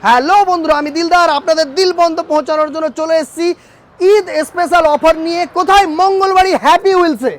Hello বন্ধুরা, আমি দিলদার আপনাদের দিল বন্ধ পৌঁছানোর জন্য চলে এসেছি ঈদ স্পেশাল অফার নিয়ে। কোথায়? মঙ্গলবাড়ি হ্যাপি হুইলসে।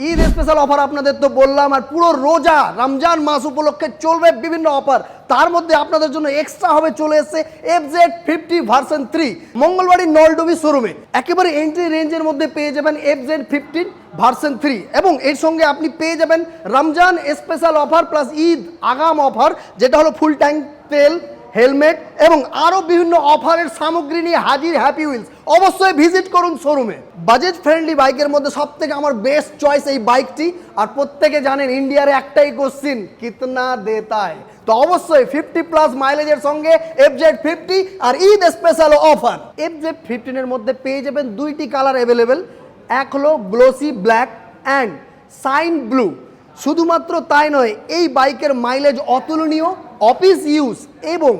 ঈদ স্পেশাল অফার আপনাদের তো বললাম, আর পুরো রোজা রমজান মাস উপলক্ষে চলবে বিভিন্ন অফার। তার মধ্যে আপনাদের জন্য এক্সট্রা হবে চলে এসেছে FZ50 ভার্সন 3 মঙ্গলবাড়ি নলডুবি শোরুমে। একেবারে এন্ট্রি রেঞ্জের মধ্যে পেয়ে যাবেন FZ15 ভার্সন 3 এবং এর সঙ্গে আপনি পেয়ে যাবেন Ramzan special offer plus Eid আগাম অফার, যেটা হলো ফুল ট্যাঙ্ক তেল, হেলমেট এবং আরও বিভিন্ন অফারের সামগ্রী নিয়ে হাজির হ্যাপি হুইলস। অবশ্যই ভিজিট করুন শোরুমে। বাজেট ফ্রেন্ডলি বাইকের মধ্যে সব থেকে আমার বেস্ট চয়েস এই বাইকটি। আর প্রত্যেকে জানেন ইন্ডিয়ার একটাই কোশ্চিন, কিতনা দেতা है। তো অবশ্যই 50+ মাইলেজের সঙ্গে FZ50 আর ঈদ স্পেশাল অফার। FZ15 এর মধ্যে পেয়ে যাবেন দুইটি কালার অ্যাভেলেবেল, এক হলো glossy black and shine blue. শুধুমাত্র তাই নয়, এই বাইকের মাইলেজ অতুলনীয়, অফিস ইউজ এবং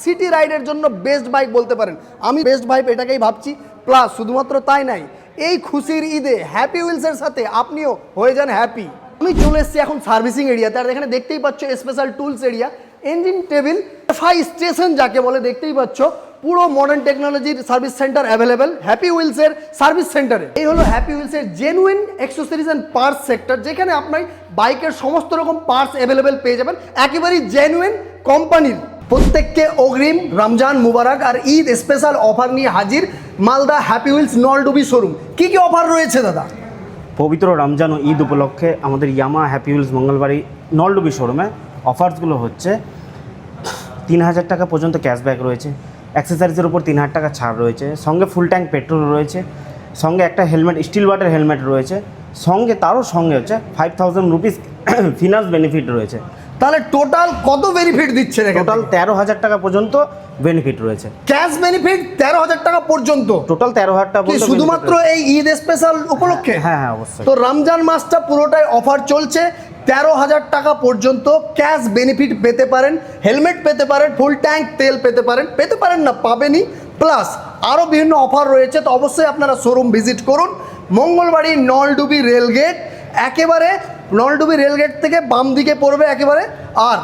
সিটি রাইডের জন্য বেস্ট বাইক বলতে পারেন। আমি বেস্ট বাইক এটাকেই ভাবছি। প্লাস শুধুমাত্র তাই নয়, এই খুশির ঈদে হ্যাপি হুইলসের সাথে আপনিও হয়ে যান হ্যাপি। আমি চলে এসেছি এখন সার্ভিসিং এরিয়াতে, আর এখানে দেখতেই পাচ্ছ special tools area, engine table, ফাই স্টেশন যাকে বলে দেখতেই পাচ্ছ। পুরো মডার্ন টেকনোলজির সার্ভিস সেন্টার অ্যাভেলেবেল হ্যাপি হুইলসের সার্ভিস সেন্টারে। এই হলো হ্যাপি হুইলসের genuine accessories and parts sector, যেখানে আপনার বাইকের সমস্ত রকম পার্টস অ্যাভেলেবেল পেয়ে যাবেন একেবারেই জেনুইন কোম্পানির। প্রত্যেককে অগ্রিম রমজান মুবারক আর ঈদ স্পেশাল অফার নিয়ে হাজির Malda happy wheels Naldubi showroom. কি কি অফার রয়েছে দাদা? পবিত্র রমজান ও ঈদ উপলক্ষে আমাদের ইয়ামা হ্যাপি হুইলস মঙ্গলবাড়ি নলডুবি শোরুমে অফার্সগুলো হচ্ছে 3000 টাকা পর্যন্ত ক্যাশব্যাক রয়েছে, অ্যাক্সেসরিজের উপর 3000 টাকা ছাড় রয়েছে, সঙ্গে ফুল ট্যাঙ্ক পেট্রোল রয়েছে, সঙ্গে একটা হেলমেট স্টিল ওয়াটার হেলমেট রয়েছে, সঙ্গে তারও সঙ্গে হচ্ছে 5000 রুপিস ফিনান্স বেনিফিট রয়েছে। তাহলে টোটাল কত বেনিফিট দিচ্ছে? টোটাল 13000 টাকা পর্যন্ত বেনিফিট রয়েছে। ক্যাশ বেনিফিট 13000 টাকা পর্যন্ত, টোটাল 13000 টাকা পর্যন্ত শুধুমাত্র এই ঈদ স্পেশাল উপলক্ষে। হ্যাঁ অবশ্যই। তো রমজান মাসটা পুরোটাই অফার চলছে। 13000 টাকা পর্যন্ত ক্যাশ বেনিফিট পেতে পারেন, হেলমেট পেতে পারেন, ফুল ট্যাঙ্ক তেল পেতে পারেন না পাবেনই, প্লাস আরও বিভিন্ন অফার রয়েছে। তো অবশ্যই আপনারা শোরুম ভিজিট করুন। মঙ্গলবাড়ি নলডুবি রেলগেট, একেবারে নলডুবি রেলগেট থেকে বাম দিকে পড়বে একেবারে। আর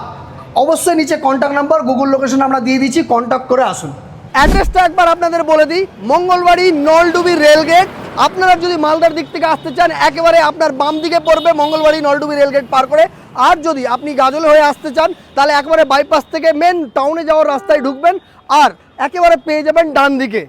অবশ্যই নিচে কন্ট্যাক্ট নাম্বার, গুগল লোকেশন আমরা দিয়ে দিচ্ছি, কন্ট্যাক্ট করে আসুন। অ্যাড্রেসটা একবার আপনাদের বলে দিই, মঙ্গলবাড়ি নলডুবি রেলগেট। আপনারা যদি মালদার দিক থেকে আসতে চান, একেবারে আপনার বাম দিকে পড়বে মঙ্গলবাড়ি নলডুবি রেলগেট পার করে। আর যদি আপনি গাজল হয়ে আসতে চান, তাহলে একেবারে বাইপাস থেকে মেন টাউনে যাওয়ার রাস্তায় ঢুকবেন আর একেবারে পেয়ে যাবেন ডান দিকে